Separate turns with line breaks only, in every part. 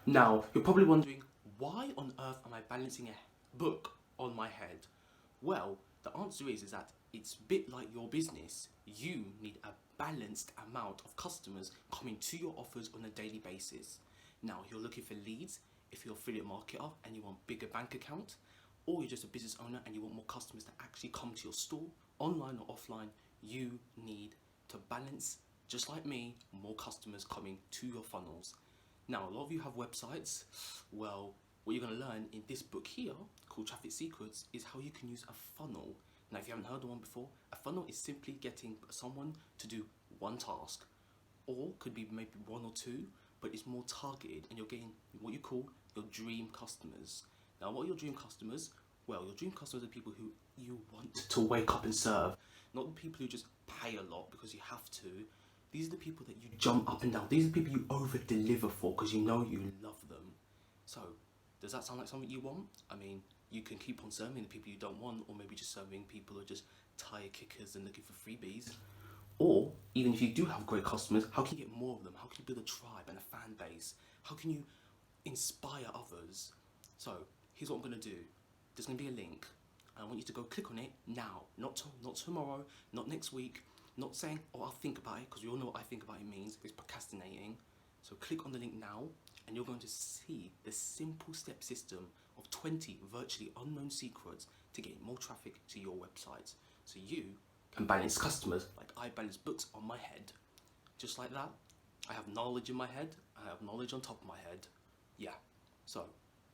Now, you're probably wondering, why on earth am I balancing a book on my head? Well, the answer is that it's a bit like your business. You need a balanced amount of customers coming to your offers on a daily basis. Now, if you're looking for leads, if you're an affiliate marketer and you want a bigger bank account, or you're just a business owner and you want more customers to actually come to your store, online or offline, you need to balance, just like me, more customers coming to your funnels. Now, a lot of you have websites. Well, what you're going to learn in this book here, called Traffic Secrets, is how you can use a funnel. Now, if you haven't heard of one before, a funnel is simply getting someone to do one task, or could be maybe one or two, but it's more targeted and you're getting what you call your dream customers. Now, what are your dream customers? Well, your dream customers are people who you want to wake up and serve, not the people who just pay a lot because you have to. These are the people that you jump up and down. These are the people you over-deliver for because you know you love them. So, does that sound like something you want? I mean, you can keep on serving the people you don't want, or maybe just serving people who are just tire kickers and looking for freebies. Or, even if you do have great customers, how can you get more of them? How can you build a tribe and a fan base? How can you inspire others? So, here's what I'm going to do. There's going to be a link. I want you to go click on it now, not tomorrow, not next week, not saying, oh, I'll think about it, because we all know what I think about it means. It's procrastinating. So click on the link now, and you're going to see the simple step system of 20 virtually unknown secrets to get more traffic to your website. So you can balance customers like I balance books on my head. Just like that, I have knowledge in my head, I have knowledge on top of my head. Yeah, so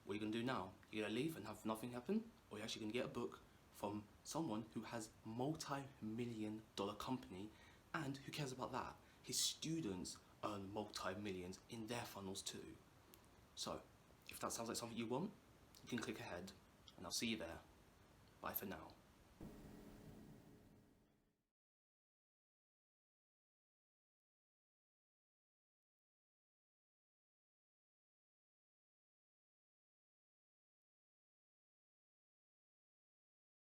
what are you going to do now? You're going to leave and have nothing happen? Or you're actually going to get a book from someone who has multi-million-dollar company, and who cares about that? His students earn multi-millions in their funnels too. So, if that sounds like something you want, you can click ahead, and I'll see you there. Bye for now.